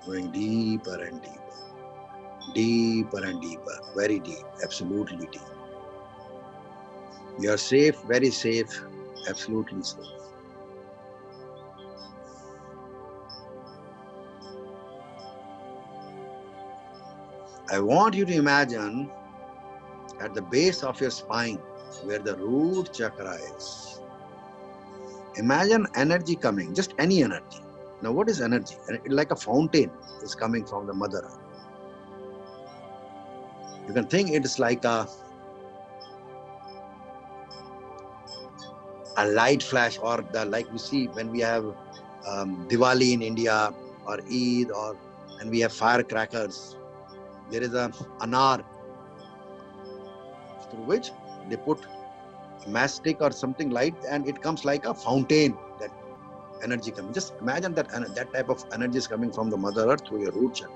going deeper and deeper, deeper and deeper, very deep, absolutely deep. You are safe, very safe, absolutely safe. I want you to imagine at the base of your spine where the root chakra is. Imagine energy coming, just any energy. Now, what is energy? Like a fountain is coming from the mother earth. You can think it's like a light flash, or the like we see when we have Diwali in India, or Eid, or and we have firecrackers. There is a anar through which they put a mastic or something light, and it comes like a fountain. That energy coming. Just imagine that type of energy is coming from the mother earth through your root chakra.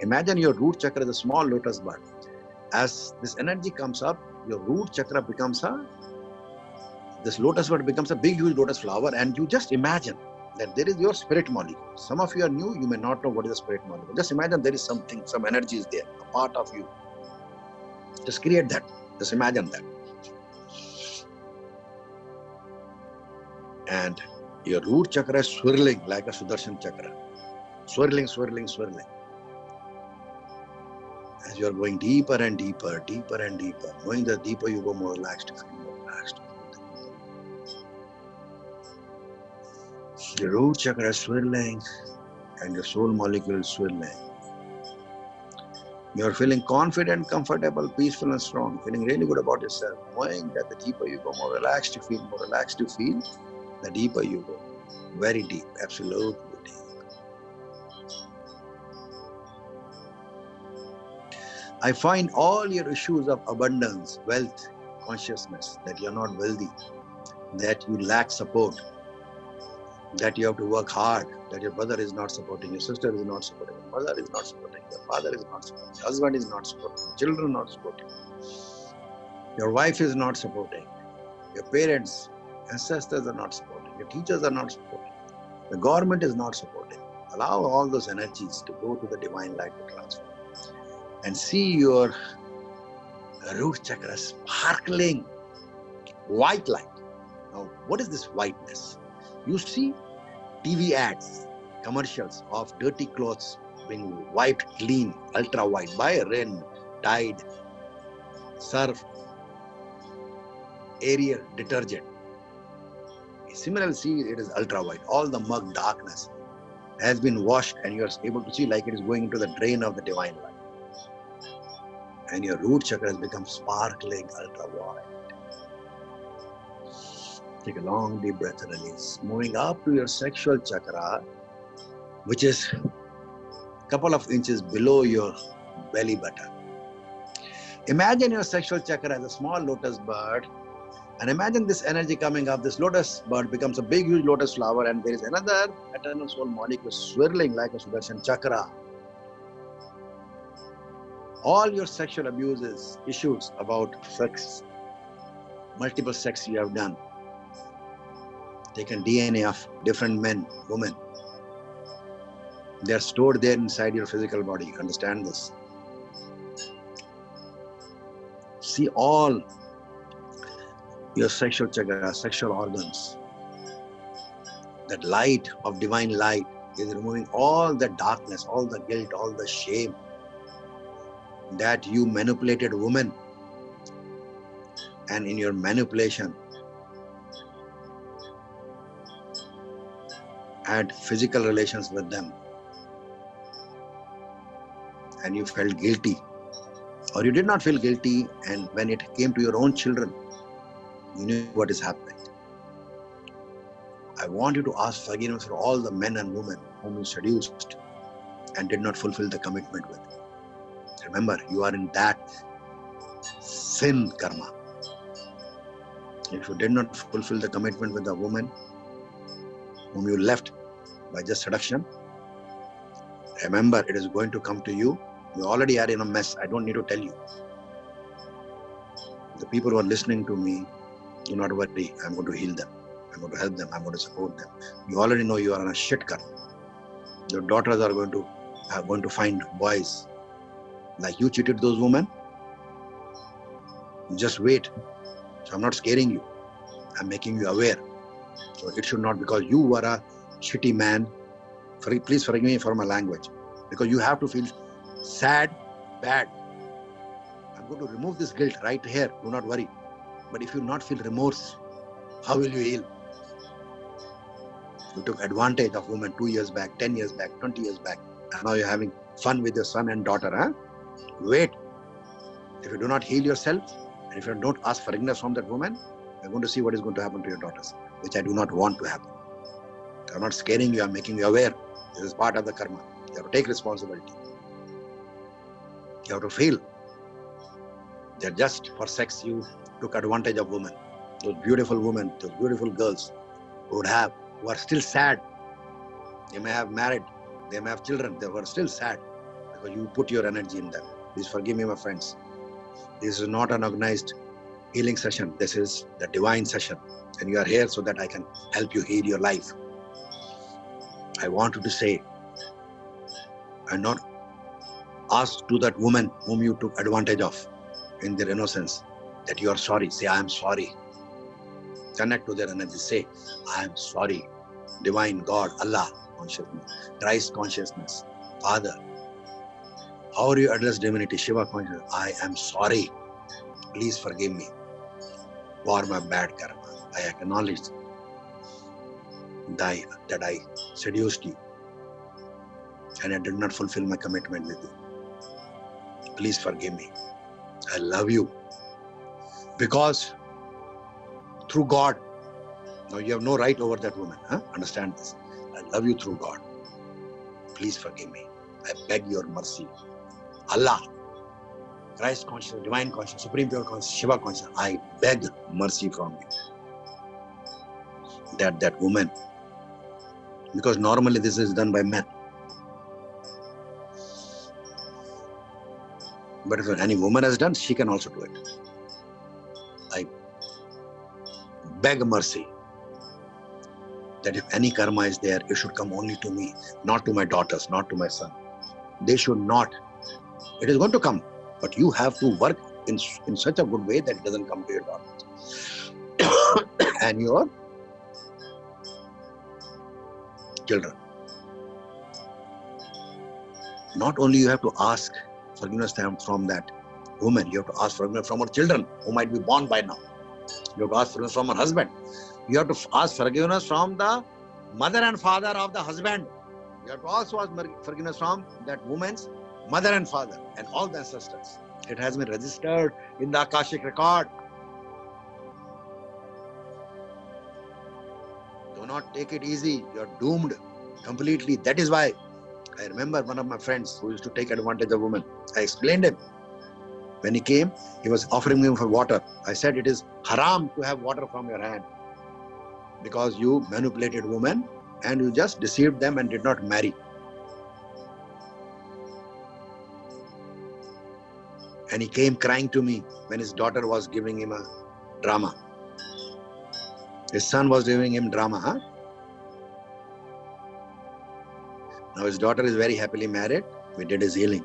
Imagine your root chakra is a small lotus bud. As this energy comes up, your root chakra becomes this lotus bud becomes a big, huge lotus flower, and you just imagine that there is your spirit molecule. Some of you are new, you may not know what is the spirit molecule. Just imagine there is something, some energy is there, a part of you. Just create that. Just imagine that. And your root chakra is swirling like a Sudarshan chakra. Swirling, swirling, swirling. As you are going deeper and deeper, deeper and deeper, knowing that deeper you go, more relaxed you feel, more relaxed. Your root chakra is swirling and your soul molecule is swirling. You are feeling confident, comfortable, peaceful and strong, feeling really good about yourself, knowing that the deeper you go, more relaxed you feel, more relaxed you feel, the deeper you go. Very deep, absolutely deep. I find all your issues of abundance, wealth, consciousness, that you are not wealthy, that you lack support, that you have to work hard, that your brother is not supporting, your sister is not supporting, your mother is not supporting, your father is not supporting, your husband is not supporting, your children are not supporting, your wife is not supporting, your parents, ancestors are not supporting, your teachers are not supporting, the government is not supporting. Allow all those energies to go to the divine light to transform. And see your root chakra sparkling white light. Now, what is this whiteness? You see TV ads, commercials of dirty clothes being wiped clean, ultra white by Rin, Tide, Surf, Ariel detergent. Similarly, see it is ultra white. All the mug darkness has been washed, and you are able to see like it is going into the drain of the divine light. And your root chakra has become sparkling ultra white. Take a long deep breath and release. Moving up to your sexual chakra, which is a couple of inches below your belly button. Imagine your sexual chakra as a small lotus bird, and imagine this energy coming up. This lotus bird becomes a big, huge lotus flower, and there is another eternal soul molecule swirling like a Sudarshan chakra. All your sexual abuses, issues about sex, multiple sex you have done, taken DNA of different men, women, they are stored there inside your physical body. Understand this. See all your sexual chakra, sexual organs. That light of divine light is removing all the darkness, all the guilt, all the shame that you manipulated women, and in your manipulation had physical relations with them, and you felt guilty, or you did not feel guilty, and when it came to your own children, you knew what is happening. I want you to ask forgiveness for all the men and women whom you seduced and did not fulfill the commitment with. Remember, you are in that sin karma. If you did not fulfill the commitment with the woman whom you left by just seduction, remember, it is going to come to you. You already are in a mess. I don't need to tell you. The people who are listening to me, do not worry. I'm going to heal them. I'm going to help them. I'm going to support them. You already know you are on a shit karma. Your daughters are going to are going to find boys like you cheated those women. Just wait. So I'm not scaring you. I'm making you aware. So it should not, because you were a shitty man. Please forgive me for my language. Because you have to feel sad, bad. I'm going to remove this guilt right here. Do not worry. But if you not feel remorse, how will you heal? You took advantage of women 2 years back, 10 years back, 20 years back. And now you're having fun with your son and daughter. Huh? Wait. If you do not heal yourself, and if you don't ask forgiveness from that woman, you're going to see what is going to happen to your daughters, which I do not want to happen. I'm not scaring you. I'm making you aware. This is part of the karma. You have to take responsibility. You have to feel that just for sex you took advantage of women. Those beautiful women, those beautiful girls who are still sad. They may have married, they may have children, they were still sad because you put your energy in them. Please forgive me, my friends. This is not an organized healing session. This is the divine session. And you are here so that I can help you heal your life. I wanted to say, and not ask to that woman whom you took advantage of in their innocence that you are sorry. Say, I am sorry. Connect to their energy. Say, I am sorry. Divine God, Allah consciousness, Christ consciousness, Father. How do you address divinity? Shiva consciousness. I am sorry. Please forgive me for my bad karma. I acknowledge that I seduced you and I did not fulfill my commitment with you. Please forgive me. I love you. Because through God, now you have no right over that woman. Huh? Understand this. I love you through God. Please forgive me. I beg your mercy. Allah, Christ consciousness, divine consciousness, supreme pure consciousness, Shiva consciousness, I beg mercy from you. That woman, because normally this is done by men. But if any woman has done, she can also do it. I beg mercy that if any karma is there, it should come only to me, not to my daughters, not to my son. They should not. It is going to come, but you have to work in such a good way that it doesn't come to your daughters and your children. Not only you have to ask forgiveness from that woman, you have to ask forgiveness from her children who might be born by now. You have to ask forgiveness from her husband. You have to ask forgiveness from the mother and father of the husband. You have to also ask forgiveness from that woman's mother and father and all the ancestors. It has been registered in the Akashic record. Do not take it easy. You are doomed completely. That is why I remember one of my friends who used to take advantage of women. I explained him. When he came, he was offering me for water. I said, it is haram to have water from your hand because you manipulated women and you just deceived them and did not marry. And he came crying to me when his daughter was giving him a drama. His son was giving him drama. Huh? Now his daughter is very happily married. We did his healing.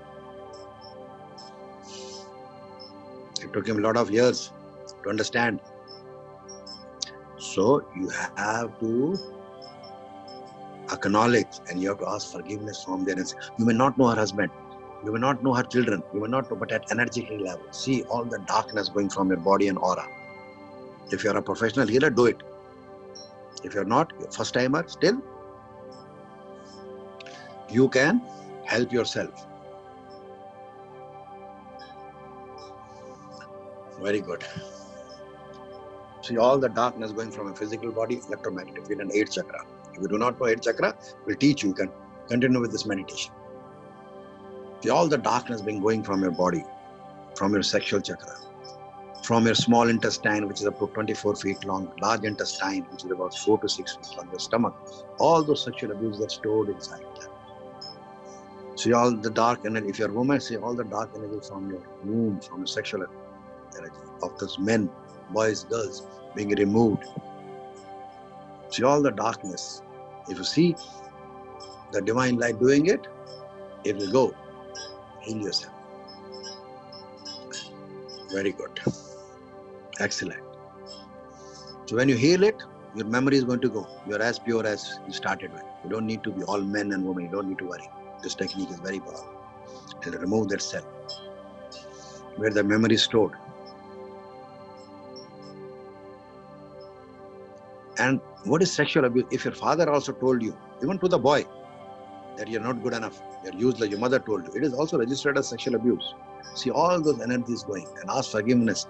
It took him a lot of years to understand. So you have to acknowledge and you have to ask forgiveness from their ancestors. You may not know her husband. You may not know her children. You may not know, but at energetic level, see all the darkness going from your body and aura. If you are a professional healer, do it. If you are not, you're a first timer, still, you can help yourself. Very good. See all the darkness going from a physical body, electromagnetic field, and 8th chakra. If you do not know 8th chakra, we'll teach you. You can continue with this meditation. See all the darkness being going from your body, from your sexual chakra, from your small intestine, which is up to 24 feet long, large intestine, which is about 4 to 6 feet long, your stomach. All those sexual abuse are stored inside that. See all the dark energy. If you're a woman, see all the dark energy from your womb, from your sexual energy of those men, boys, girls being removed. See all the darkness. If you see the divine light doing it, it will go. Heal yourself. Very good. Excellent. So when you heal it, your memory is going to go. You're as pure as you started with. You don't need to be all men and women. You don't need to worry. This technique is very powerful. It will remove that cell where the memory is stored. And what is sexual abuse? If your father also told you, even to the boy, that you're not good enough, you're useless, your mother told you, it is also registered as sexual abuse. See all those energies going, and ask forgiveness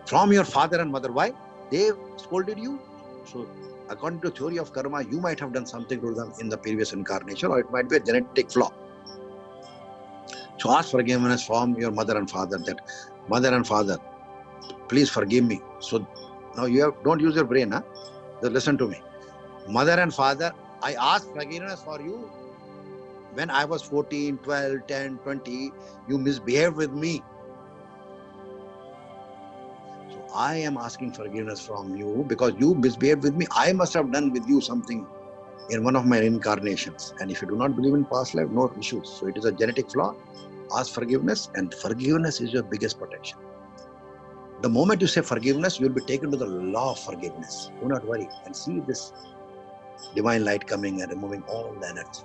from your father and mother. Why? They scolded you. So according to theory of karma, you might have done something to them in the previous incarnation, or it might be a genetic flaw. So ask forgiveness from your mother and father, that mother and father, please forgive me. So now don't use your brain, huh? Just listen to me. Mother and father, I ask forgiveness for you. When I was 14, 12, 10, 20, you misbehaved with me. So I am asking forgiveness from you because you misbehaved with me. I must have done with you something in one of my incarnations. And if you do not believe in past life, no issues. So it is a genetic flaw. Ask forgiveness, and forgiveness is your biggest protection. The moment you say forgiveness, you will be taken to the law of forgiveness. Do not worry, and see this divine light coming and removing all the energy,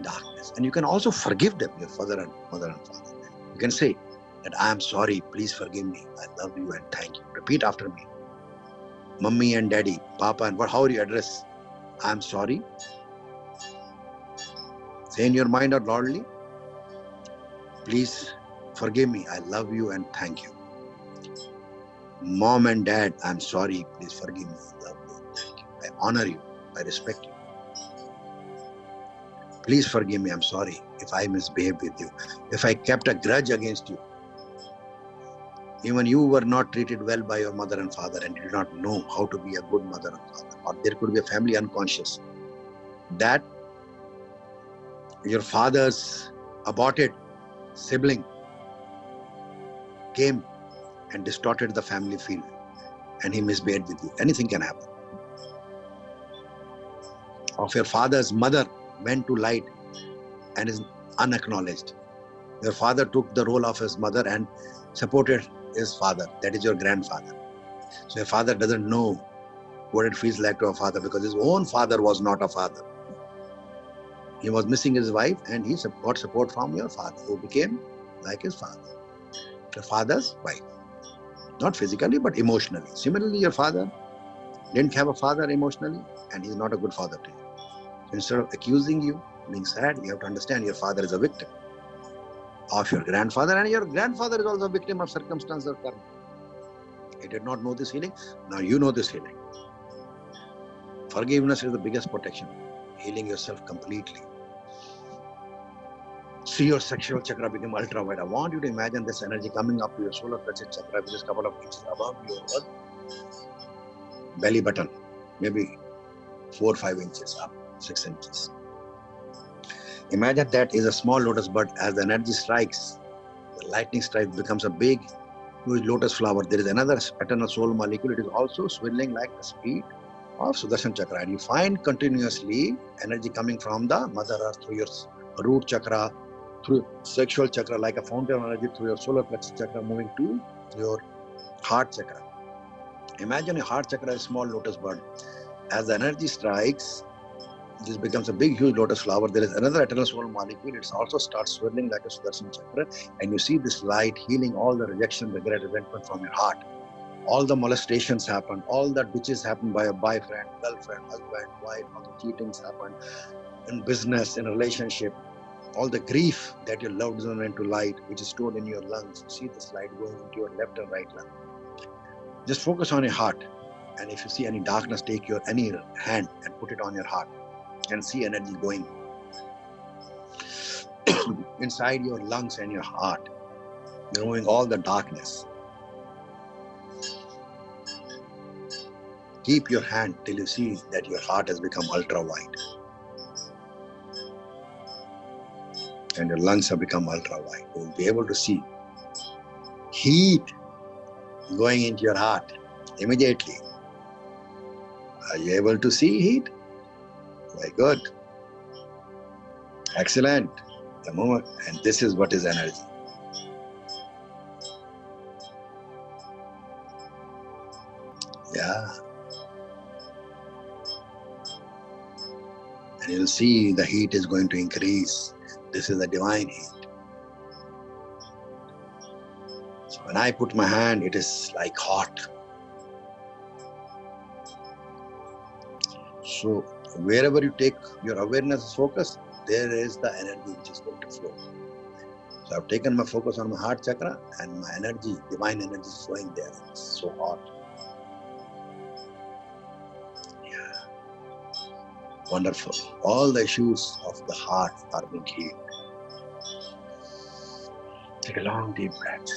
darkness. And you can also forgive them, your father and mother and father. You can say that I am sorry, please forgive me, I love you and thank you. Repeat after me. Mummy and daddy, papa and how do you address? I am sorry. Say in your mind out loudly, please forgive me, I love you and thank you. Mom and dad, I am sorry, please forgive me, I love you and thank you. I honor you, I respect you. Please forgive me, I'm sorry if I misbehaved with you, if I kept a grudge against you. Even you were not treated well by your mother and father and did not know how to be a good mother and father. Or there could be a family unconscious that your father's aborted sibling came and distorted the family field and he misbehaved with you. Anything can happen. Of your father's mother went to light and is unacknowledged. Your father took the role of his mother and supported his father. That is your grandfather. So your father doesn't know what it feels like to a father because his own father was not a father. He was missing his wife and he got support from your father, who became like his father. Your father's wife. Not physically, but emotionally. Similarly, your father didn't have a father emotionally and he's not a good father to you. So instead of accusing you, being sad, you have to understand your father is a victim of your grandfather, and your grandfather is also a victim of circumstance or karma. He did not know this healing. Now you know this healing. Forgiveness is the biggest protection. Healing yourself completely. See your sexual chakra become ultra wide. I want you to imagine this energy coming up to your solar plexus chakra, which is a couple of inches above your belly button, maybe 4 or 5 inches up, 6 inches. Imagine that is a small lotus bud. As the energy strikes, the lightning strike becomes a big, huge lotus flower. There is another eternal soul molecule. It is also swirling like the speed of Sudarshan chakra. And you find continuously energy coming from the Mother Earth through your root chakra, through sexual chakra, like a fountain of energy through your solar plexus chakra, moving to your heart chakra. Imagine a heart chakra, a small lotus bud. As the energy strikes, this becomes a big, huge lotus flower. There is another eternal soul molecule. It also starts swirling like a Sudarshan chakra. And you see this light healing all the rejection, regret, resentment from your heart. All the molestations happen. All the bitches happen by a boyfriend, girlfriend, husband, wife. All the cheatings happen in business, in relationship. All the grief that your loved one went to light, which is stored in your lungs. See this light going into your left and right lung. Just focus on your heart. And if you see any darkness, take your any hand and put it on your heart. And see energy going inside your lungs and your heart, removing all the darkness. Keep your hand till you see that your heart has become ultra wide and your lungs have become ultra wide. You will be able to see heat going into your heart immediately. Are you able to see heat? Very good. Excellent. The moment, and this is what is energy. Yeah. And you'll see the heat is going to increase. This is the divine heat. So when I put my hand, it is like hot. So wherever you take your awareness focus, there is the energy which is going to flow. So I've taken my focus on my heart chakra, and my energy, divine energy, is flowing there. It's so hot. Yeah. Wonderful. All the issues of the heart are being healed. Take a long deep breath.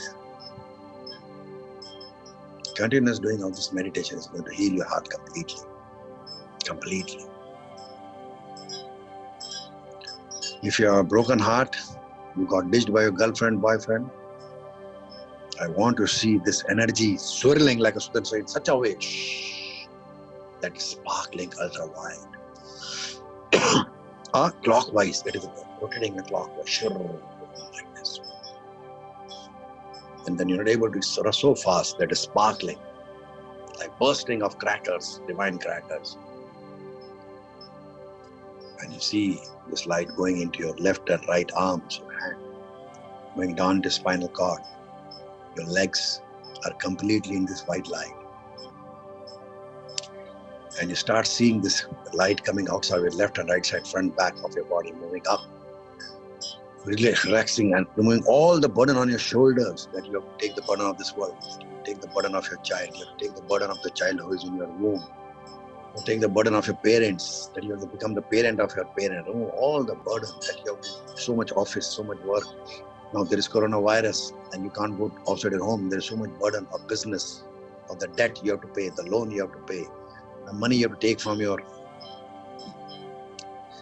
Continuous doing of this meditation is going to heal your heart completely. Completely. If you have a broken heart, you got ditched by your girlfriend, boyfriend, I want to see this energy swirling like a Sudarshan in such a way that is sparkling ultra-wide. Clockwise, it is rotating clockwise, like this. And then you're not able to so fast that is sparkling, like bursting of crackers, divine crackers. And you see this light going into your left and right arms, your hand, going down to spinal cord. Your legs are completely in this white light. And you start seeing this light coming outside your left and right side, front, back of your body, moving up, relaxing and removing all the burden on your shoulders, that you have to take the burden of this world, you take the burden of your child, you have to take the burden of the child who is in your womb, you take the burden of your parents, that you have to become the parent of your parent, remove all the burden that you have to, so much office, so much work. Now there is coronavirus and you can't go outside your home. There is so much burden of business, of the debt you have to pay, the loan you have to pay, the money you have to take from your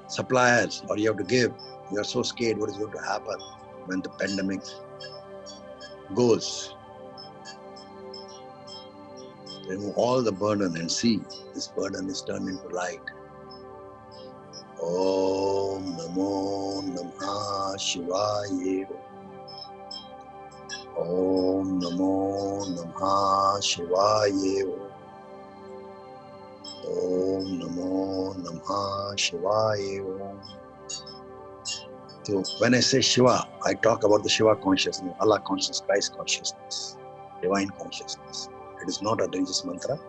suppliers, or you have to give. You are so scared what is going to happen when the pandemic goes. Remove all the burden and see this burden is turned into light. Om Namo Namah Shivaya. Om Namo Namah Shivaya. Om Namo Namah Shivaya. So when I say Shiva, I talk about the Shiva consciousness, Allah consciousness, Christ consciousness, divine consciousness. It is not a religious mantra.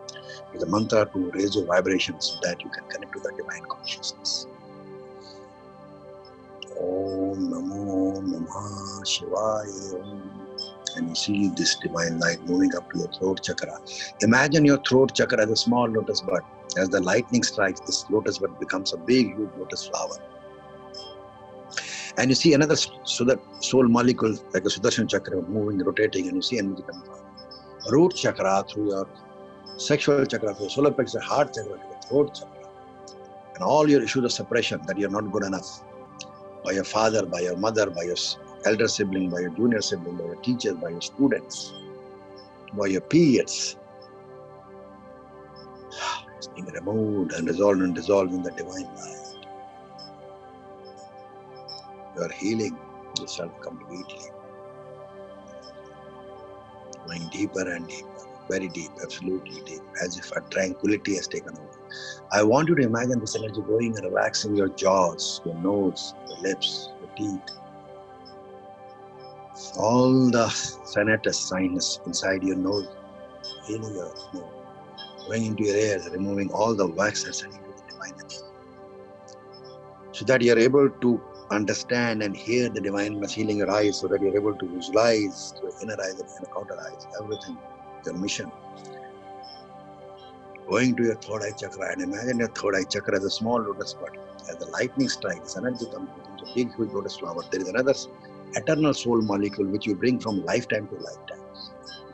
It is a mantra to raise your vibrations so that you can connect to the divine consciousness. Om Namo Namah Shivaya. And you see this divine light moving up to your throat chakra. Imagine your throat chakra as a small lotus bud. As the lightning strikes, this lotus bud becomes a big, huge lotus flower. And you see another soul molecule, like a Sudarshan chakra, moving, rotating, and you see energy coming from root chakra through your sexual chakra, through your solar plexus, heart chakra, to your throat chakra. And all your issues of suppression, that you're not good enough, by your father, by your mother, by your elder sibling, by your junior sibling, by your teachers, by your students, by your peers, it's being removed and resolved and dissolved in the divine light. You are healing yourself completely, going deeper and deeper, very deep, absolutely deep, as if a tranquility has taken over. I want you to imagine this energy going and relaxing your jaws, your nose, your lips, your teeth, all the sinus inside your nose, healing your nose, going into your ears, removing all the wax and sending to the divine energy, so that you are able to understand and hear the divineness, healing your eyes, so that you're able to visualize your inner eyes and your outer eyes, everything, your mission. Going to your third eye chakra, and imagine your third eye chakra as a small lotus bud. As the lightning strikes, energy comes into a big, huge lotus flower. There is another eternal soul molecule which you bring from lifetime to lifetime.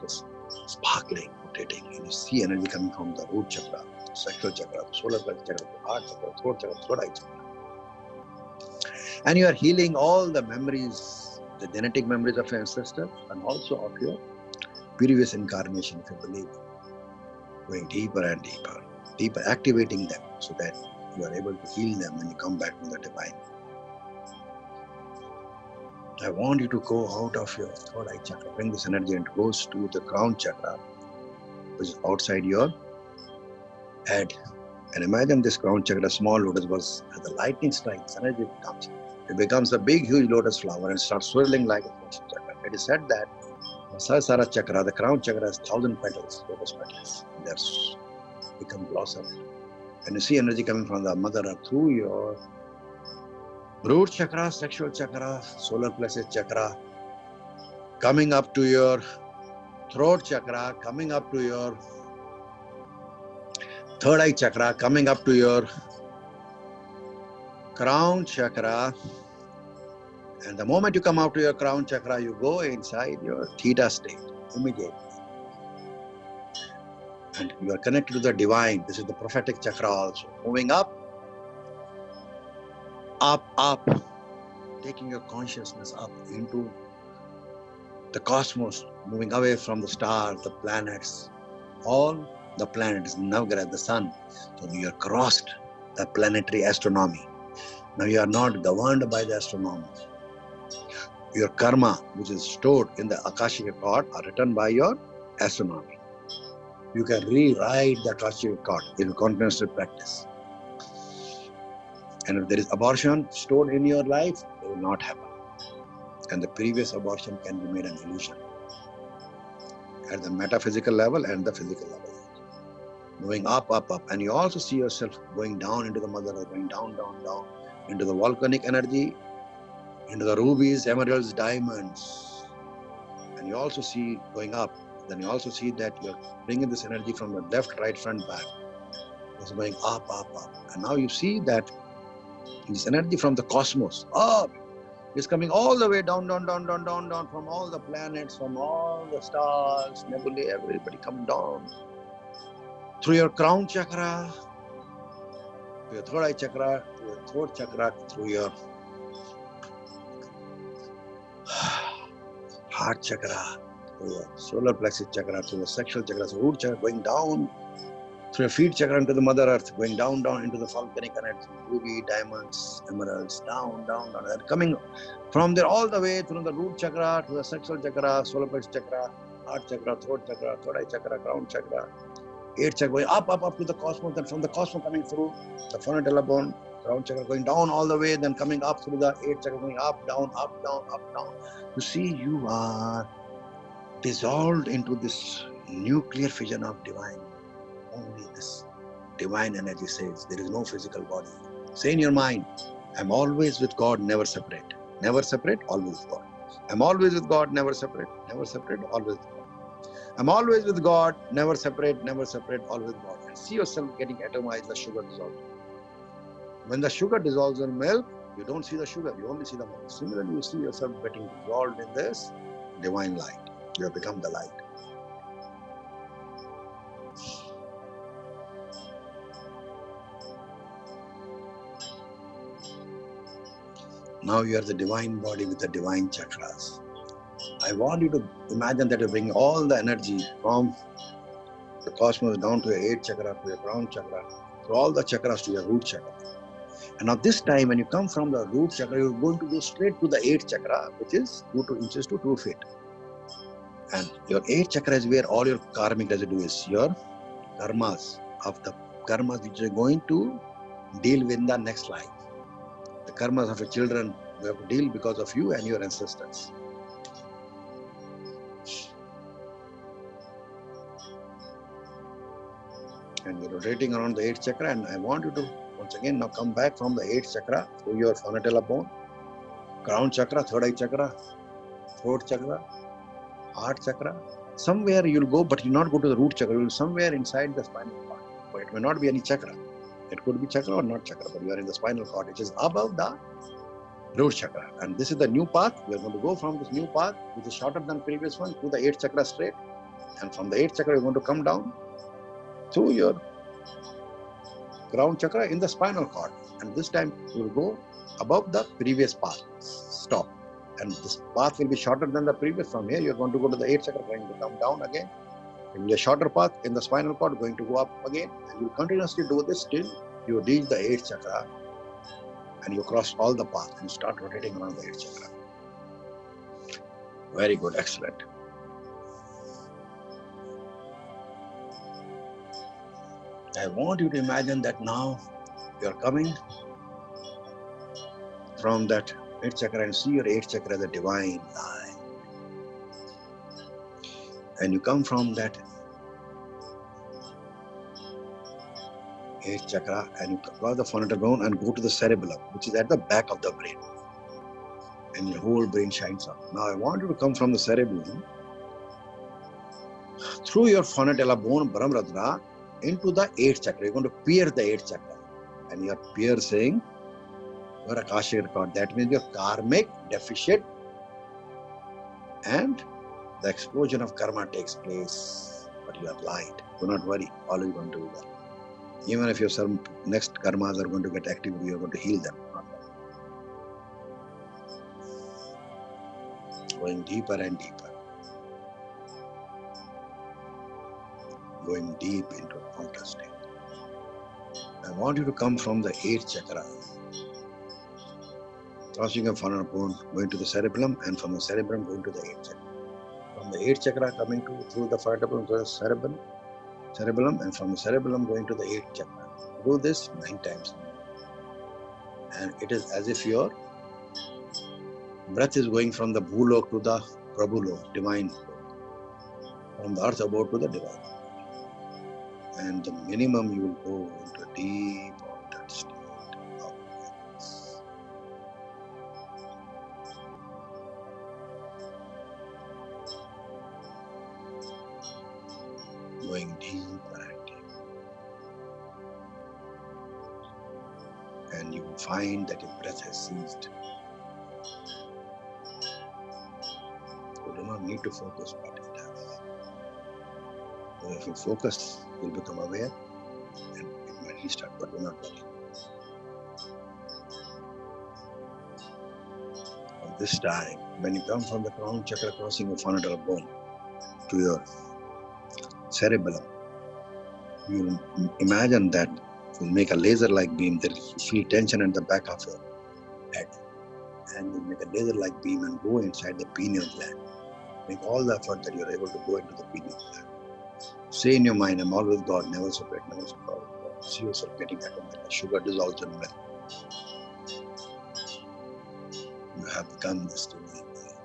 Just sparkling, rotating, and you see energy coming from the root chakra, sexual chakra, the solar plexus chakra, the heart chakra, throat chakra, third eye chakra. And you are healing all the memories, the genetic memories of your ancestors, and also of your previous incarnation, if you believe. Going deeper and deeper, deeper, activating them so that you are able to heal them when you come back to the divine. I want you to go out of your third eye chakra, bring this energy and it goes to the crown chakra, which is outside your head. And imagine this crown chakra, small lotus was as the lightning strikes, energy comes. It becomes a big, huge lotus flower and starts swirling like a flower chakra. It is said that the Sahasrara chakra, the crown chakra, has 1,000 petals, lotus petals. They become blossom. And you see energy coming from the mother earth through your root chakra, sexual chakra, solar plexus chakra, coming up to your throat chakra, coming up to your third eye chakra, coming up to your crown chakra. And the moment you come out to your crown chakra, you go inside your theta state immediately. And you are connected to the divine. This is the prophetic chakra also. Moving up, up, up, taking your consciousness up into the cosmos, moving away from the stars, the planets, all the planets, Navgrah, the sun. So you are crossed the planetary astronomy. Now you are not governed by the astronomy. Your karma, which is stored in the Akashic record, are written by your astronomy. You can rewrite the Akashic record if you continuously practice. And if there is abortion stored in your life, it will not happen. And the previous abortion can be made an illusion at the metaphysical level and the physical level. Moving up, up, up. And you also see yourself going down into the mother earth, going down, down, down, into the volcanic energy, into the rubies, emeralds, diamonds. And you also see going up. Then you also see that you're bringing this energy from the left, right, front, back. It's going up, up, up. And now you see that this energy from the cosmos, up, is coming all the way down, down, down, down, down, down, from all the planets, from all the stars, nebulae, everybody coming down. Through your crown chakra, to your third eye chakra, to your throat chakra, through your heart chakra, through your solar plexus chakra, through your sexual chakra, so root chakra, going down through your feet chakra into the mother earth, going down, down into the volcanic energy, ruby, diamonds, emeralds, down, down, down, and coming from there all the way through the root chakra to the sexual chakra, solar plexus chakra, heart chakra, throat chakra, third eye chakra, crown chakra, eighth chakra, going up, up, up to the cosmos, then from the cosmos coming through the fonatella bone, crown chakra, going down all the way, then coming up through the eighth chakra, going up, down, up, down, up, down. You see, you are dissolved into this nuclear fission of divine. Only this divine energy says there is no physical body. Say in your mind, I'm always with God, never separate. Never separate, always with God. I'm always with God, never separate. Never separate, always with God. I'm always with God, never separate, always with God. And see yourself getting atomized, the sugar dissolved. When the sugar dissolves in milk, you don't see the sugar, you only see the milk. Similarly, you see yourself getting dissolved in this divine light. You have become the light. Now you are the divine body with the divine chakras. I want you to imagine that you're bringing all the energy from the cosmos down to your eighth chakra, to your crown chakra, to all the chakras to your root chakra. And now this time when you come from the root chakra, you're going to go straight to the eighth chakra, which is 2 inches to 2 feet. And your eighth chakra is where all your karmic residue is, your karmas, of the karmas which you're going to deal with in the next life. The karmas of your children, you have to deal because of you and your ancestors. And you're rotating around the eighth chakra, and I want you to once again now come back from the eighth chakra through your fonatella bone, crown chakra, third eye chakra, throat chakra, heart chakra. Somewhere you'll go, but you'll not go to the root chakra, you'll somewhere inside the spinal cord. But it may not be any chakra. It could be chakra or not chakra, but you are in the spinal cord, which is above the root chakra. And this is the new path. We are going to go from this new path, which is shorter than previous one, to the eighth chakra straight. And from the eighth chakra, you're going to come down through your crown chakra in the spinal cord. And this time you will go above the previous path. Stop. And this path will be shorter than the previous. From here, you're going to go to the eighth chakra, going to come down again. It will be a shorter path in the spinal cord, going to go up again. And you'll continuously do this till you reach the eighth chakra and you cross all the path and start rotating around the eighth chakra. Very good, excellent. I want you to imagine that now you are coming from that 8th chakra and see your 8th chakra as a divine light. And you come from that 8th chakra and you cross the frontal bone and go to the cerebellum, which is at the back of the brain. And your whole brain shines up. Now I want you to come from the cerebellum through your fonatella bone, Brahmaradra, into the 8th chakra. You're going to pierce the 8th chakra. And you're piercing your Akashic record. That means your karmic deficit and the explosion of karma takes place. But you are light. Do not worry. All is going to be well. Even if your next karmas are going to get active, you are going to heal them. Going deeper and deeper. Going deep into outer state. I want you to come from the 8th chakra, crossing your fontanel bone, going to the cerebellum, and from the cerebellum going to the 8th chakra. From the 8th chakra coming through the fontanel bone to the cerebellum, and from the cerebellum going to the 8th chakra. Do this 9 times. And it is as if your breath is going from the Bhulok to the Prabhulok, divine, from the earth above to the divine. And the minimum you will go into a deep outer state of awareness. Going deeper and deeper. And you will find that your breath has ceased. You do not need to focus what it does. So if you focus, you'll become aware and it might restart, but do not worry. At this time, when you come from the crown chakra crossing your fontanel bone to your cerebellum, you imagine that you make a laser-like beam. There you feel tension at the back of your head. And you make a laser-like beam and go inside the pineal gland. Make all the effort that you are able to go into the pineal gland. Say in your mind, I'm all with God, never separate, never separate. See yourself getting automatic. Sugar dissolves in milk. You have become this divine light.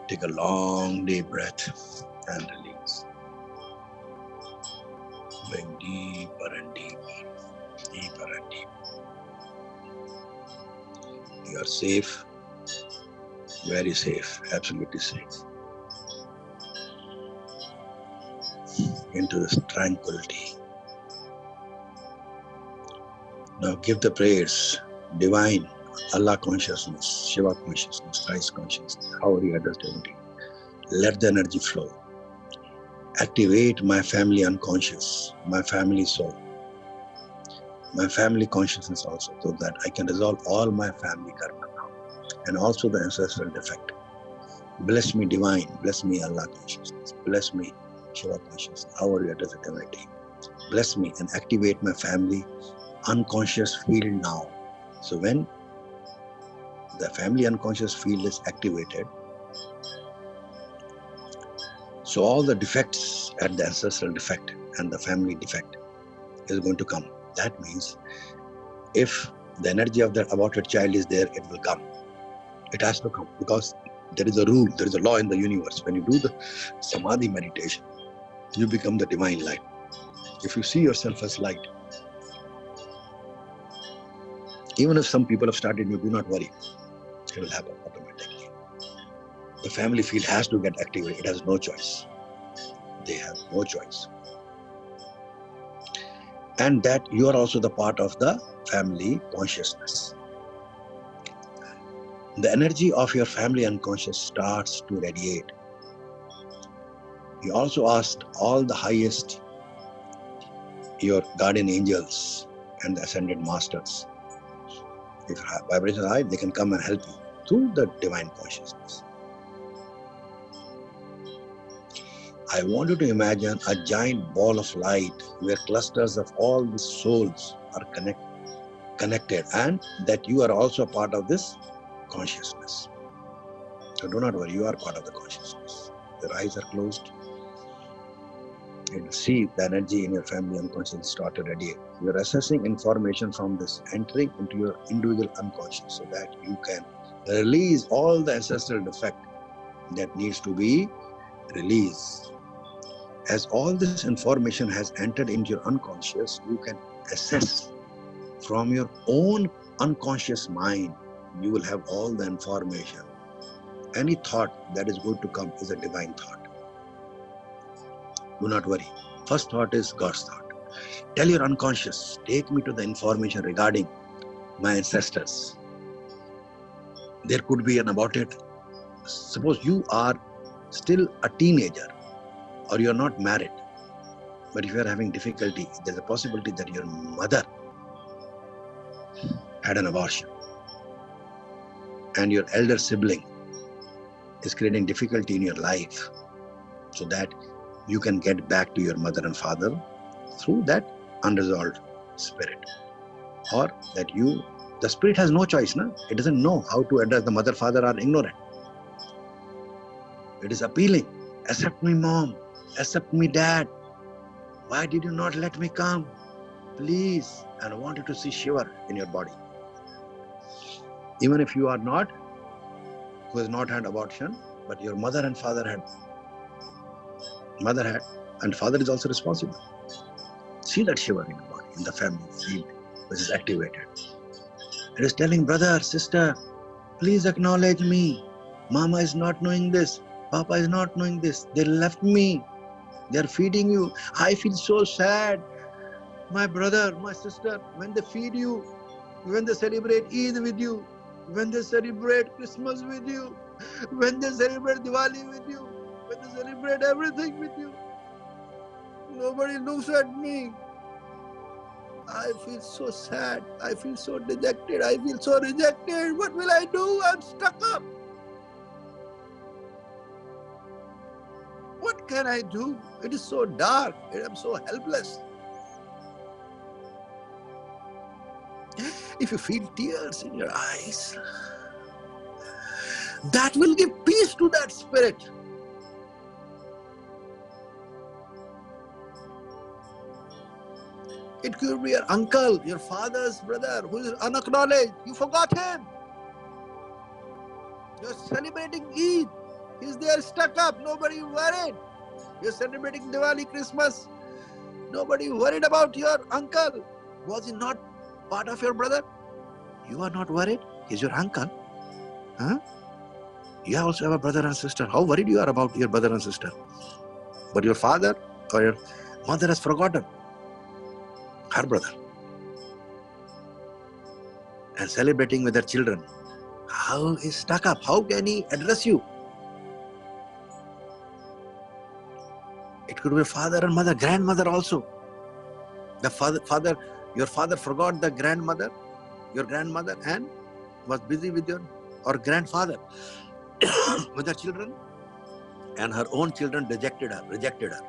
Take a long deep breath and release. Going deeper and deeper, deeper and deeper. You are safe, very safe, absolutely safe. Into this tranquility. Now give the prayers, divine, Allah consciousness, Shiva consciousness, Christ consciousness, however you address devotee. Let the energy flow. Activate my family unconscious, my family soul, my family consciousness also, so that I can resolve all my family karma now, and also the ancestral defect. Bless me divine, bless me Allah consciousness, bless me Shiva consciousness, however you address the devotee. Bless me and activate my family unconscious field now. So when the family unconscious field is activated, so all the defects at the ancestral defect and the family defect is going to come. That means if the energy of the aborted child is there, it will come. It has to come because there is a rule, there is a law in the universe. When you do the Samadhi meditation, you become the divine light. If you see yourself as light, even if some people have started, you do not worry. It will happen automatically. The family field has to get activated. It has no choice. They have no choice. And that you are also the part of the family consciousness. The energy of your family unconscious starts to radiate. You also asked all the highest, your guardian angels and the ascended masters. If vibration is high, they can come and help you through the divine consciousness. I want you to imagine a giant ball of light where clusters of all the souls are connected. connected, and that you are also a part of this consciousness. So do not worry, you are part of the consciousness. Your eyes are closed. You see the energy in your family unconscious start to radiate. You are assessing information from this, entering into your individual unconscious so that you can release all the ancestral defect that needs to be released. As all this information has entered into your unconscious, you can assess from your own unconscious mind. You will have all the information. Any thought that is going to come is a divine thought. Do not worry. First thought is God's thought. Tell your unconscious, take me to the information regarding my ancestors. There could be an about it. Suppose you are still a teenager or you are not married, but if you are having difficulty, there's a possibility that your mother had an abortion and your elder sibling is creating difficulty in your life, so that you can get back to your mother and father through that unresolved spirit. Or that the spirit has no choice, na? It doesn't know how to address. The mother, father are ignorant. It is appealing. Accept me, mom. Accept me, dad. Why did you not let me come? Please. And I want you to see shiver in your body. Even if you are not, who has not had abortion, but your mother and father had. Mother had, and father is also responsible. See that shiver in your body, in the family field, which is activated. It is telling, brother, sister, please acknowledge me. Mama is not knowing this. Papa is not knowing this. They left me. They are feeding you. I feel so sad. My brother, my sister, when they feed you, when they celebrate Eid with you, when they celebrate Christmas with you, when they celebrate Diwali with you, when they celebrate everything with you, nobody looks at me. I feel so sad. I feel so dejected. I feel so rejected. What will I do? I'm stuck up. What can I do? It is so dark. I'm so helpless. If you feel tears in your eyes, that will give peace to that spirit. It could be your uncle, your father's brother who is unacknowledged. You forgot him. You're celebrating Eid. He's there stuck up. Nobody worried. You're celebrating Diwali, Christmas. Nobody worried about your uncle. Was he not part of your brother? You are not worried. He's your uncle. Huh? You also have a brother and sister. How worried you are about your brother and sister? But your father or your mother has forgotten her brother and celebrating with their children. How is stuck up? How can he address you? It could be father and mother, grandmother also. The father, your father forgot the grandmother, your grandmother, and was busy with your or grandfather with her children, and her own children rejected her.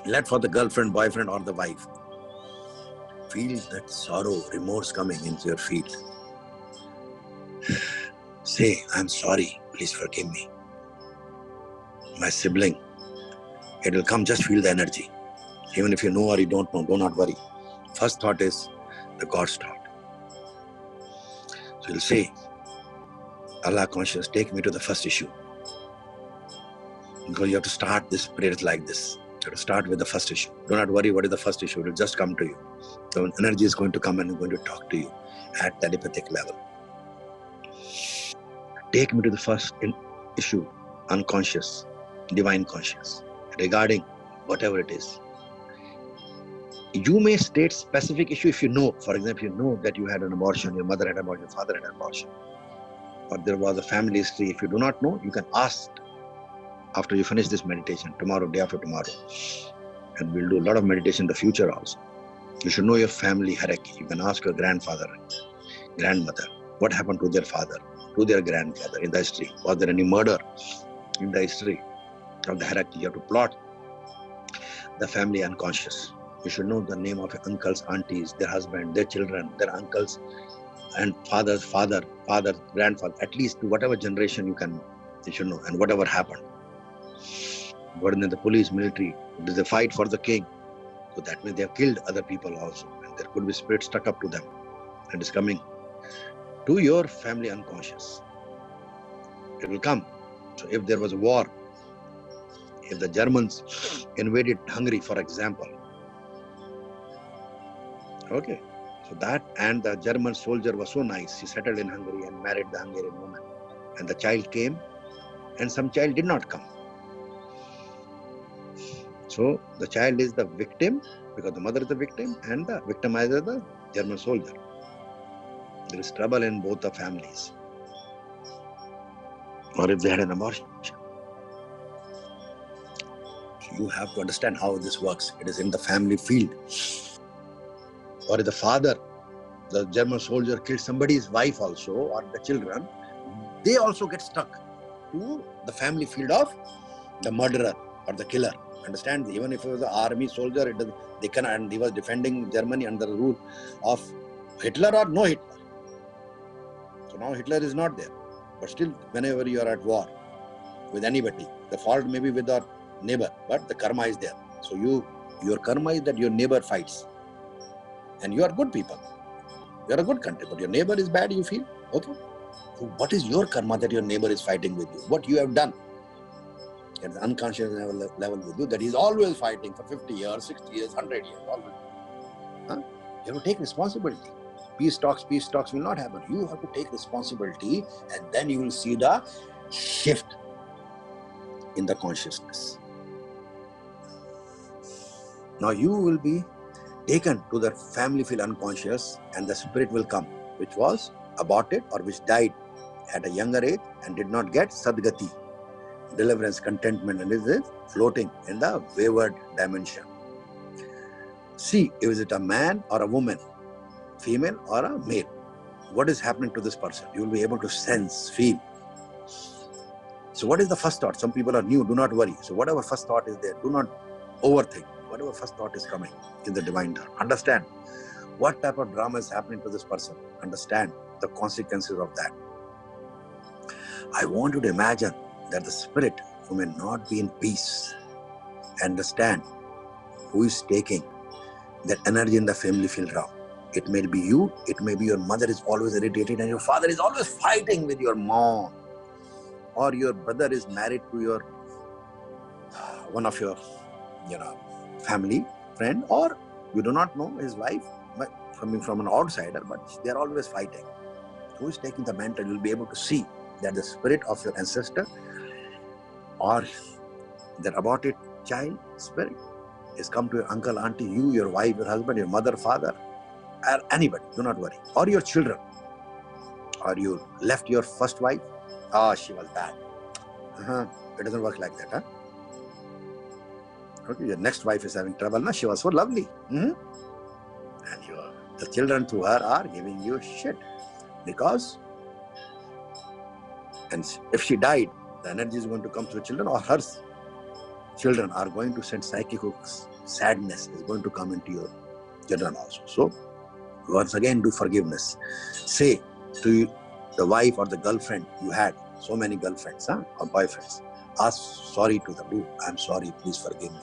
Let for the girlfriend, boyfriend, or the wife. Feel that sorrow, remorse coming into your field. Say, I'm sorry, please forgive me. My sibling, it will come, just feel the energy. Even if you know or you don't know, do not worry. First thought is the God's thought. So you'll say, Allah conscious, take me to the first issue. Because you have to start this prayer like this. You have to start with the first issue. Do not worry what is the first issue. It will just come to you. The energy is going to come and going to talk to you at telepathic level. Take me to the first issue, unconscious, divine conscious, regarding whatever it is. You may state specific issue if you know. For example, you know that you had an abortion, your mother had an abortion, your father had an abortion, or there was a family history. If you do not know, you can ask after you finish this meditation, tomorrow, day after tomorrow. And we'll do a lot of meditation in the future also. You should know your family hierarchy. You can ask your grandfather, grandmother, what happened to their father, to their grandfather in the history. Was there any murder in the history of the hierarchy? You have to plot the family unconscious. You should know the name of your uncles, aunties, their husband, their children, their uncles, and father's father, grandfather, at least to whatever generation you can know. You should know, and whatever happened. But in the police, military, did they fight for the king? So that means they have killed other people also. And there could be spirit stuck up to them. And it's coming to your family unconscious. It will come. So if there was a war, if the Germans invaded Hungary, for example, okay, so that, and the German soldier was so nice, he settled in Hungary and married the Hungarian woman. And the child came, and some child did not come. So the child is the victim, because the mother is the victim, and the victimizer, the German soldier. There is trouble in both the families. Or if they had an abortion. You have to understand how this works. It is in the family field. Or if the father, the German soldier, killed somebody's wife also, or the children, they also get stuck to the family field of the murderer or the killer. Understand? Even if it was an army soldier, they can, and he was defending Germany under the rule of Hitler or no Hitler. So now Hitler is not there. But still, whenever you are at war with anybody, the fault may be with our neighbor, but the karma is there. So your karma is that your neighbor fights. And you are good people. You are a good country, but your neighbor is bad, you feel? Okay. So what is your karma that your neighbor is fighting with you? What you have done at the unconscious level with you, that he is always fighting for 50 years, 60 years, 100 years, always. Huh? You have to take responsibility. Peace talks will not happen. You have to take responsibility, and then you will see the shift in the consciousness. Now you will be taken to the family field unconscious, and the spirit will come, which was aborted or which died at a younger age and did not get sadgati, deliverance, contentment, and is floating in the wayward dimension. See, is it a man or a woman, female or a male? What is happening to this person? You will be able to sense, feel. So what is the first thought? Some people are new, do not worry. So whatever first thought is there, do not overthink. Whatever first thought is coming in the divine term. Understand what type of drama is happening to this person. Understand the consequences of that. I want you to imagine that the spirit who may not be in peace, understand who is taking that energy in the family field round. It may be you, it may be your mother is always irritated and your father is always fighting with your mom. Or your brother is married to your one of your family friend, or you do not know his wife, but from an outsider, but they are always fighting. Who is taking the mantle? You'll be able to see that the spirit of your ancestor or that aborted child spirit is come to your uncle, auntie, you, your wife, your husband, your mother, father, or anybody. Do not worry. Or your children. Or you left your first wife. Oh, she was bad. It doesn't work like that, huh? Okay, your next wife is having trouble. No, she was so lovely. And the children to her are giving you shit. Because, and if she died, the energy is going to come to the children, or her children are going to send psychic hooks. Sadness is going to come into your children also. So, once again, do forgiveness. Say to the wife or the girlfriend you had, so many girlfriends or boyfriends, ask sorry to them. Do, I'm sorry, please forgive me.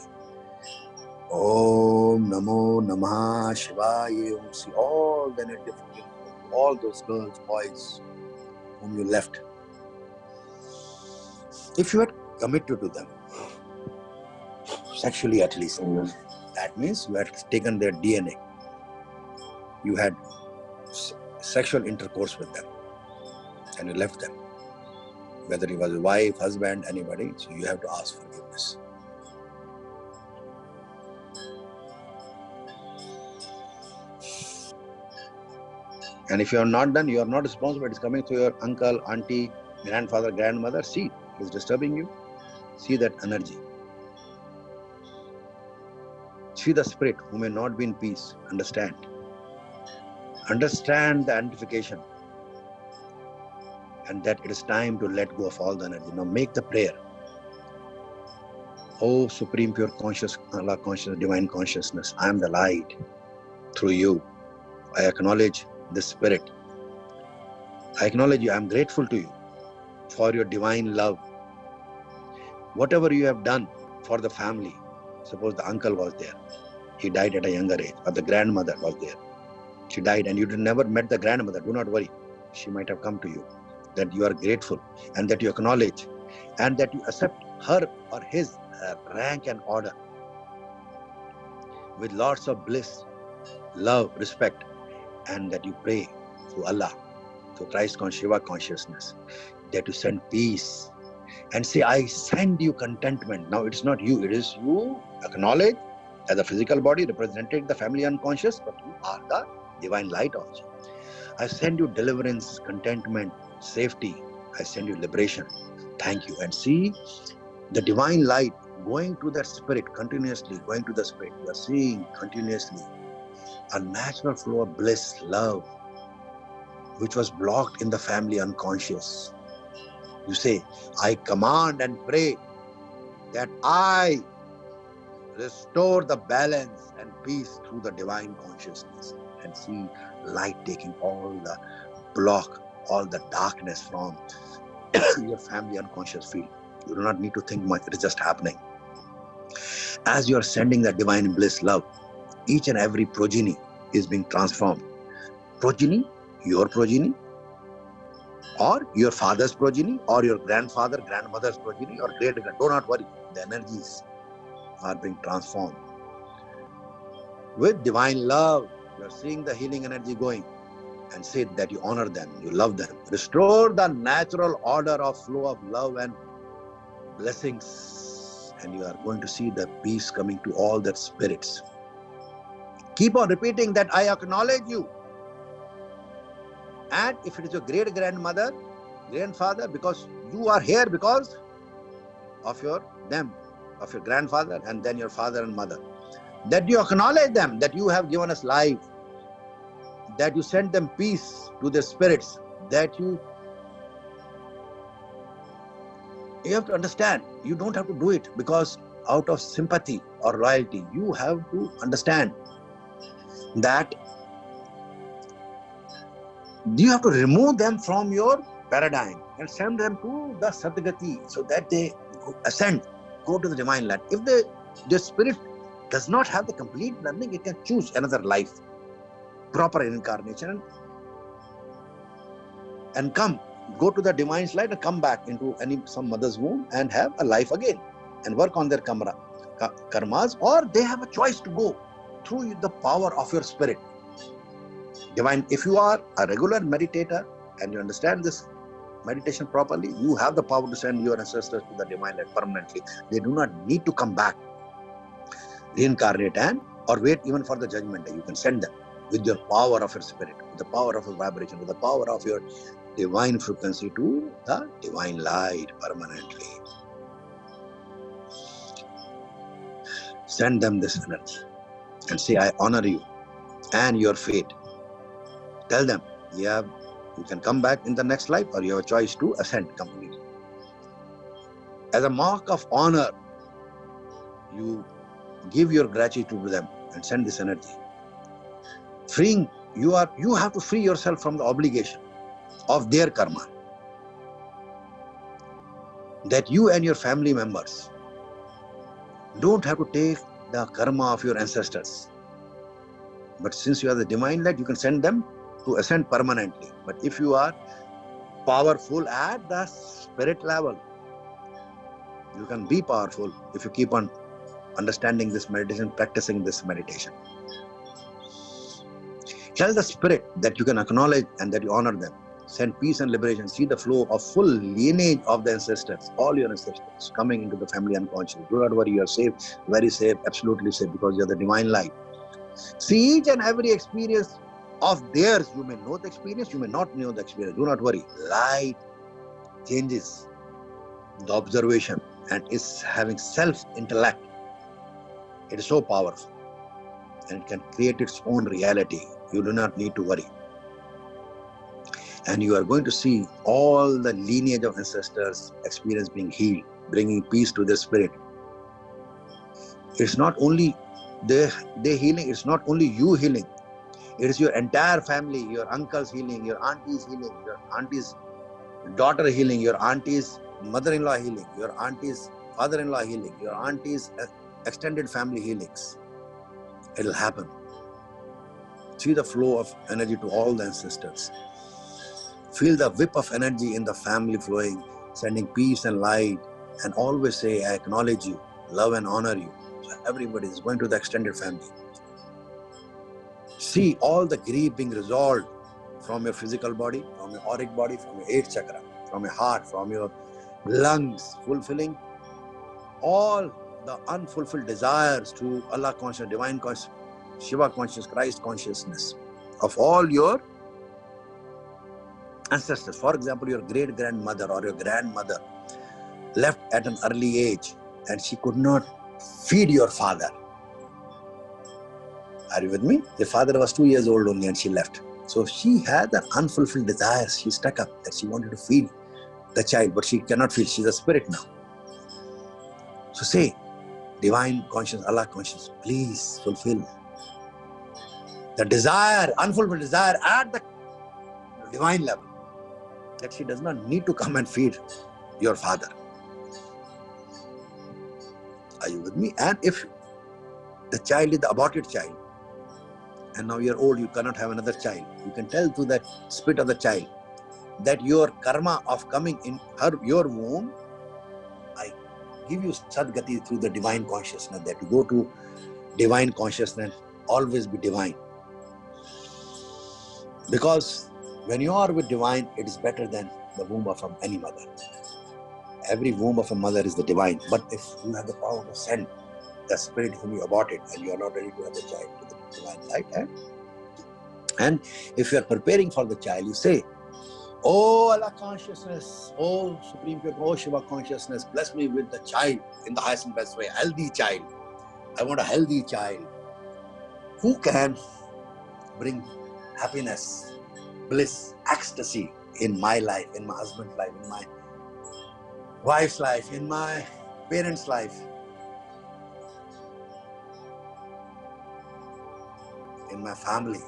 Om Namo Namah Shivaya. See all the energy of forgiveness, all those girls, boys whom you left. If you had committed to them, sexually at least, that means you had taken their DNA. You had sexual intercourse with them and you left them. Whether it was a wife, husband, anybody, so you have to ask forgiveness. And if you are not done, you are not responsible. It's coming to your uncle, auntie, grandfather, grandmother. See, it's disturbing you. See that energy. See the spirit who may not be in peace. Understand. Understand the identification. And that it is time to let go of all the energy. Now make the prayer. Oh, supreme pure conscious, Allah consciousness, divine consciousness, I am the light. Through you, I acknowledge the spirit. I acknowledge you. I am grateful to you for your divine love. Whatever you have done for the family, suppose the uncle was there, he died at a younger age, or the grandmother was there, she died, and you never met the grandmother, do not worry. She might have come to you. That you are grateful and that you acknowledge and that you accept her or his rank and order with lots of bliss, love, respect, and that you pray to Allah, to Christ Shiva consciousness, that you send peace and say, I send you contentment. Now it's not you, it is you acknowledge as a physical body representing the family unconscious, but you are the divine light also. I send you deliverance, contentment, safety. I send you liberation. Thank you. And see the divine light going to that spirit continuously, going to the spirit. You are seeing continuously a natural flow of bliss, love, which was blocked in the family unconscious. You say, I command and pray that I restore the balance and peace through the divine consciousness, and see light taking all the block, all the darkness from your family unconscious field. You do not need to think much, it is just happening. As you are sending that divine bliss, love, each and every progeny is being transformed. Progeny, your progeny, or your father's progeny, or your grandfather, grandmother's progeny, or great-grand. Do not worry, the energies are being transformed. With divine love, you are seeing the healing energy going, and say that you honor them, you love them. Restore the natural order of flow of love and blessings, and you are going to see the peace coming to all that spirits. Keep on repeating that I acknowledge you. And if it is your great-grandmother, grandfather, because you are here because of your grandfather and then your father and mother, that you acknowledge them, that you have given us life, that you send them peace to their spirits, that you have to understand, you don't have to do it because out of sympathy or loyalty. You have to understand that you have to remove them from your paradigm and send them to the Satgati so that they ascend, go to the divine land. If the spirit does not have the complete learning, it can choose another life, proper incarnation, and go to the divine light and come back into some mother's womb and have a life again and work on their karmas, or they have a choice to go through the power of your spirit. Divine, if you are a regular meditator and you understand this meditation properly, you have the power to send your ancestors to the divine light permanently. They do not need to come back, reincarnate, or wait even for the judgment day. You can send them with your power of your spirit, with the power of your vibration, with the power of your divine frequency to the divine light permanently. Send them this energy and say, I honor you and your fate. Tell them, you can come back in the next life, or you have a choice to ascend completely. As a mark of honor, you give your gratitude to them and send this energy. Freeing, you have to free yourself from the obligation of their karma. That you and your family members don't have to take the karma of your ancestors. But since you are the divine light, you can send them to ascend permanently. But if you are powerful at the spirit level, you can be powerful if you keep on understanding this meditation, practicing this meditation. Tell the spirit that you can acknowledge and that you honor them. Send peace and liberation. See the flow of full lineage of the ancestors, all your ancestors coming into the family unconscious. Do not worry, you are safe, very safe, absolutely safe, because you are the divine light. See each and every experience of theirs. You may know the experience, you may not know the experience. Do not worry. Light changes the observation and is having self-intellect. It is so powerful and it can create its own reality. You do not need to worry. And you are going to see all the lineage of ancestors' experience being healed, bringing peace to their spirit. It's not only they healing, it's not only you healing. It is your entire family, your uncle's healing, your auntie's healing, your auntie's daughter healing, your auntie's mother-in-law healing, your auntie's father-in-law healing, your auntie's extended family healings. It'll happen. See the flow of energy to all the ancestors. Feel the whip of energy in the family flowing, sending peace and light, and always say, I acknowledge you, love and honor you. So everybody is going to the extended family. See all the grief being resolved from your physical body, from your auric body, from your 8th chakra, from your heart, from your lungs, fulfilling all the unfulfilled desires to Allah consciousness, divine consciousness, Shiva consciousness, Christ consciousness of all your ancestors. For example, your great-grandmother or your grandmother left at an early age and she could not feed your father. Are you with me? The father was 2 years old only and she left. So she had an unfulfilled desire. She stuck up that she wanted to feed the child, but she cannot feed. She's a spirit now. So say, divine conscience, Allah conscience, please fulfill the desire, unfulfilled desire at the divine level, that she does not need to come and feed your father. Are you with me? And if the child is the aborted child, and now you're old, you cannot have another child, you can tell to that spirit of the child that your karma of coming in your womb, I give you sadgati through the divine consciousness, that you go to divine consciousness, always be divine. Because when you are with divine, it is better than the womb of any mother. Every womb of a mother is the divine. But if you have the power to send the spirit whom you aborted and you are not ready to have the child to the divine light, and if you are preparing for the child, you say, Oh Allah consciousness, Oh Supreme Pure, Oh Shiva consciousness, bless me with the child in the highest and best way, healthy child. I want a healthy child who can bring happiness, bliss, ecstasy in my life, in my husband's life, in my wife's life, in my parents' life, in my family.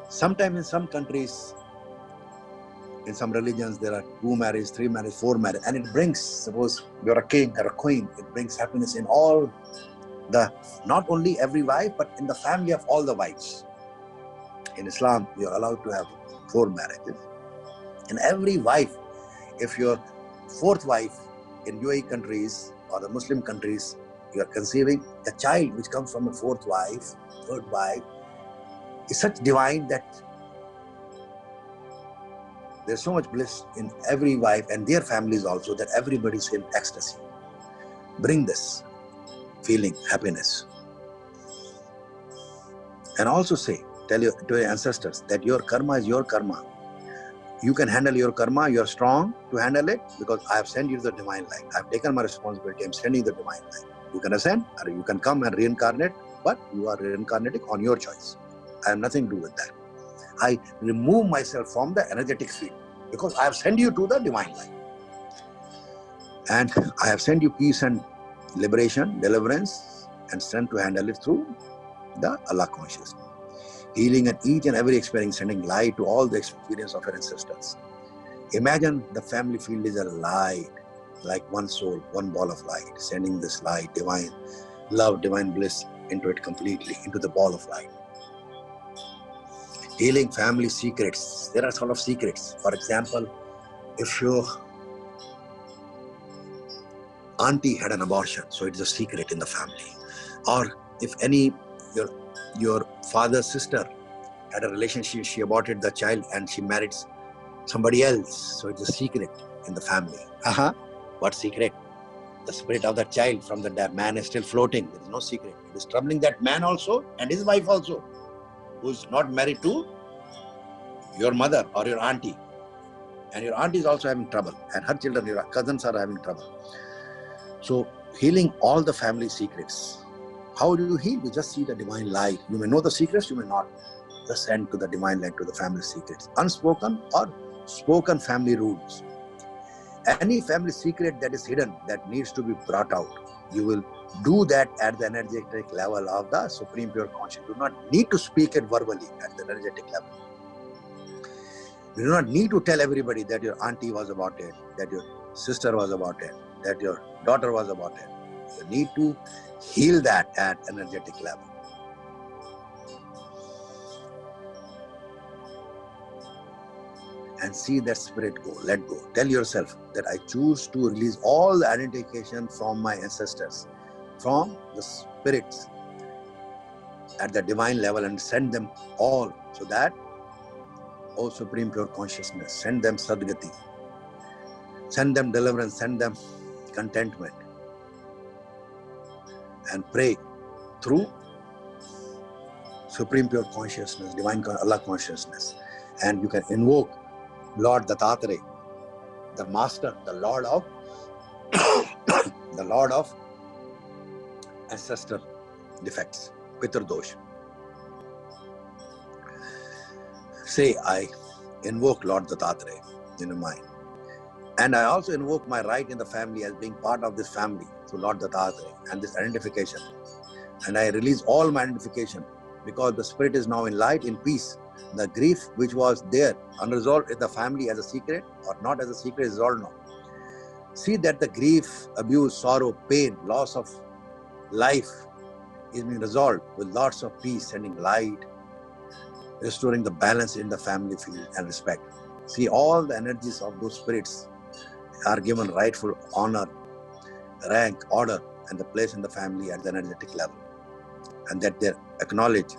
Sometimes in some countries, in some religions, there are 2 marriages, 3 marriages, 4 marriages, and it brings, suppose you're a king or a queen, it brings happiness in all the, not only every wife, but in the family of all the wives. In Islam, you're allowed to have 4 marriages. And every wife, if your 4th wife in UAE countries or the Muslim countries, you are conceiving, the child which comes from a 4th wife, 3rd wife, is such divine that there's so much bliss in every wife and their families also, that everybody's in ecstasy. Bring this feeling, happiness. And also say, tell to your ancestors that your karma is your karma. You can handle your karma, you're strong to handle it, because I have sent you the divine light. I've taken my responsibility, I'm sending the divine light. You can ascend or you can come and reincarnate, but you are reincarnating on your choice. I have nothing to do with that. I remove myself from the energetic field because I have sent you to the divine light. And I have sent you peace and liberation, deliverance, and strength to handle it through the Allah consciousness. Healing at each and every experience, sending light to all the experience of your ancestors. Imagine the family field is a light, like one soul, one ball of light, sending this light, divine love, divine bliss into it completely, into the ball of light. Healing family secrets. There are sort of secrets. For example, if your auntie had an abortion, so it's a secret in the family. Or if your father's sister had a relationship, she aborted the child and she married somebody else, so it's a secret in the family. What secret? The spirit of that child from that man is still floating. There is no secret. It is troubling that man also and his wife also, who is not married to your mother or your auntie. And your auntie is also having trouble, and her children, your cousins, are having trouble. So healing all the family secrets. How do you heal? You just see the divine light. You may know the secrets, you may not. Just send to the divine light, to the family secrets. Unspoken or spoken family rules. Any family secret that is hidden, that needs to be brought out, You will do that at the energetic level of the Supreme Pure Consciousness. You do not need to speak it verbally at the energetic level. You do not need to tell everybody that your auntie was about it, that your sister was about it, that your daughter was about it. You need to heal that at energetic level. And see that spirit go, let go. Tell yourself that I choose to release all the identification from my ancestors, from the spirits at the divine level, and send them all, so that, O Supreme Pure Consciousness, send them Sadgati, send them deliverance, send them contentment, and pray through Supreme Pure Consciousness, Divine Allah Consciousness. And you can invoke Lord Dattatreya, the Master, the Lord of the Lord of ancestor defects, Pitar Dosh. Say, I invoke Lord Dattatreya in your mind. And I also invoke my right in the family as being part of this family through Lord Dattatreya and this identification. And I release all my identification, because the spirit is now in light, in peace. The grief which was there, unresolved in the family as a secret or not as a secret, is resolved now. See that the grief, abuse, sorrow, pain, loss of life is being resolved with lots of peace, sending light, restoring the balance in the family field and respect. See, all the energies of those spirits are given rightful honor, rank, order, and the place in the family at the energetic level. And that they acknowledge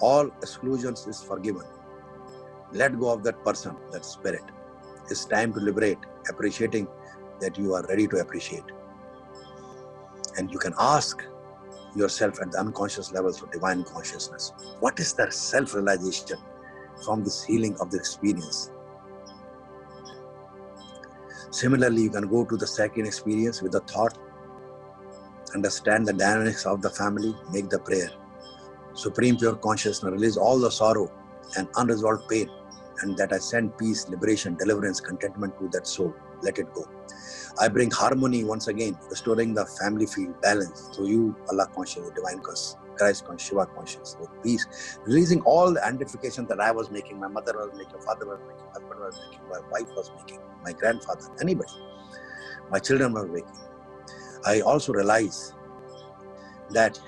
all exclusions is forgiven. Let go of that person, that spirit. It's time to liberate, appreciating that you are ready to appreciate. And you can ask yourself at the unconscious level through divine consciousness, what is the self-realization from this healing of the experience? Similarly, you can go to the second experience with the thought, understand the dynamics of the family, make the prayer. Supreme Pure Consciousness, release all the sorrow and unresolved pain, and that I send peace, liberation, deliverance, contentment to that soul. Let it go. I bring harmony once again, restoring the family field, balance through you, Allah conscious, divine conscious, Christ conscious, Shiva conscious, with peace, releasing all the identifications that I was making, my mother was making, father was making, husband was making, my wife was making, my grandfather, anybody, my children were making. I also realize that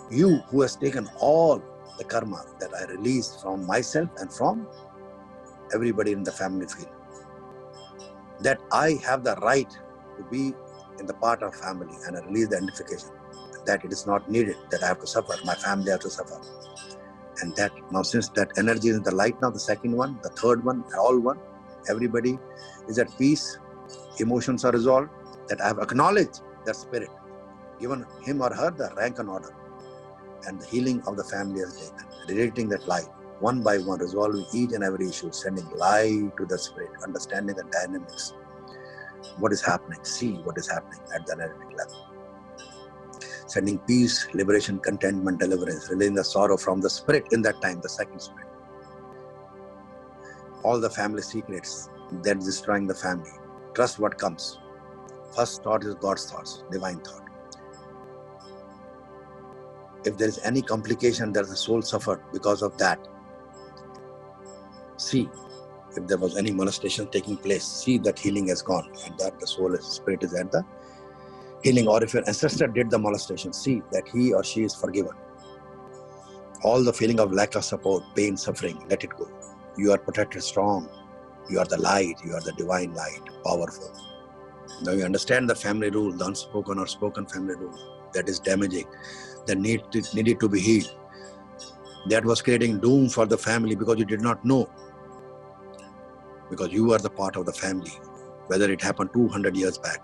you who has taken all the karma that I released from myself and from everybody in the family field, that I have the right to be in the part of family, and I release the identification that it is not needed, that I have to suffer, my family have to suffer. And that now, since that energy is in the light now, the second one, the third one, all one, everybody is at peace, emotions are resolved, that I have acknowledged that spirit, given him or her the rank and order, and the healing of the family has taken, radiating that light, one by one, resolving each and every issue, sending light to the spirit, understanding the dynamics, what is happening, see what is happening at the energetic level. Sending peace, liberation, contentment, deliverance, releasing the sorrow from the spirit in that time, the second spirit. All the family secrets, that is destroying the family. Trust what comes. First thought is God's thoughts, divine thought. If there is any complication that the soul suffered because of that, see if there was any molestation taking place, see that healing has gone, and that the soul, spirit is at the healing. Or if your ancestor did the molestation, see that he or she is forgiven. All the feeling of lack of support, pain, suffering, let it go. You are protected, strong. You are the light, you are the divine light, powerful. Now you understand the family rule, the unspoken or spoken family rule that is damaging, that needed to be healed. That was creating doom for the family because you did not know. Because you are the part of the family, whether it happened 200 years back.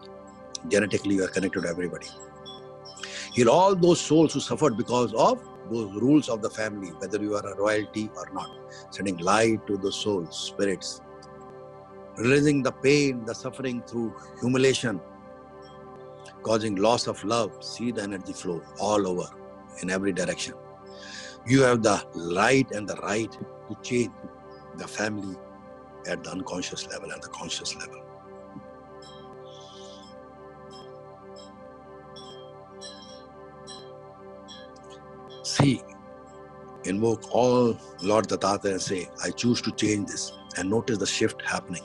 Genetically, you are connected to everybody. Heal all those souls who suffered because of those rules of the family, whether you are a royalty or not. Sending light to the souls, spirits. Releasing the pain, the suffering through humiliation, causing loss of love. See the energy flow all over, in every direction. You have the right and the right to change the family at the unconscious level and the conscious level. See, invoke all Lord Dattata and say, I choose to change this, and notice the shift happening.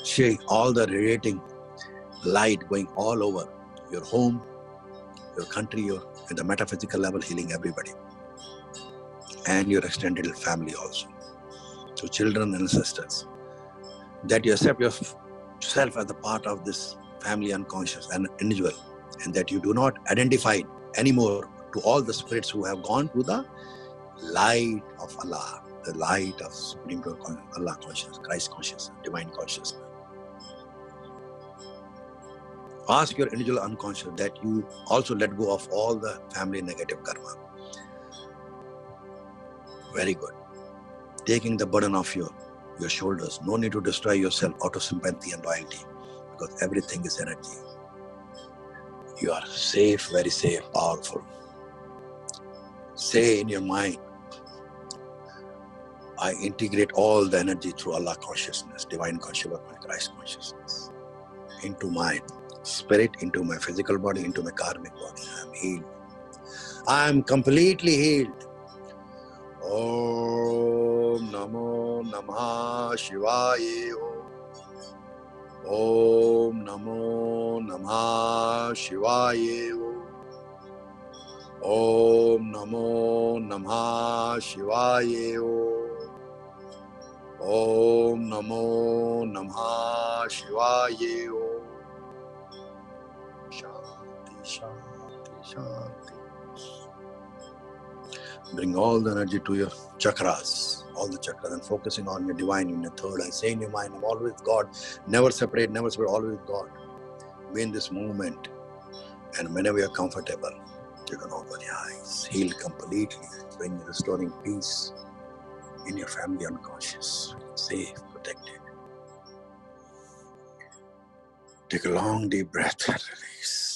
See all the radiating light going all over your home, your country, your at the metaphysical level, healing everybody, and your extended family also. So children and sisters, that you accept yourself as a part of this family unconscious and individual, and that you do not identify anymore to all the spirits who have gone to the light of Allah, the light of Supreme Allah consciousness, Christ consciousness, divine consciousness. Ask your individual unconscious that you also let go of all the family negative karma. Very good. Taking the burden off your shoulders. No need to destroy yourself out of sympathy and loyalty, because everything is energy. You are safe, very safe, powerful. Say in your mind, I integrate all the energy through Allah consciousness, divine consciousness, Christ consciousness, into my spirit, into my physical body, into my karmic body. I am healed. I am completely healed. Om Namo Namah Shivaya. Om Namo Namah Shivaya. Om Namo Namah Shivaya. Om Namo Namah Shivaya. Shanti, Shanti, Shanti. Bring all the energy to your chakras, and focusing on your divine in your third eye. Say in your mind, I'm always God, never separate, always God. Be in this movement, and whenever you're comfortable, you can open your eyes, heal completely, when you're restoring peace in your family unconscious, safe, protected. Take a long deep breath and release.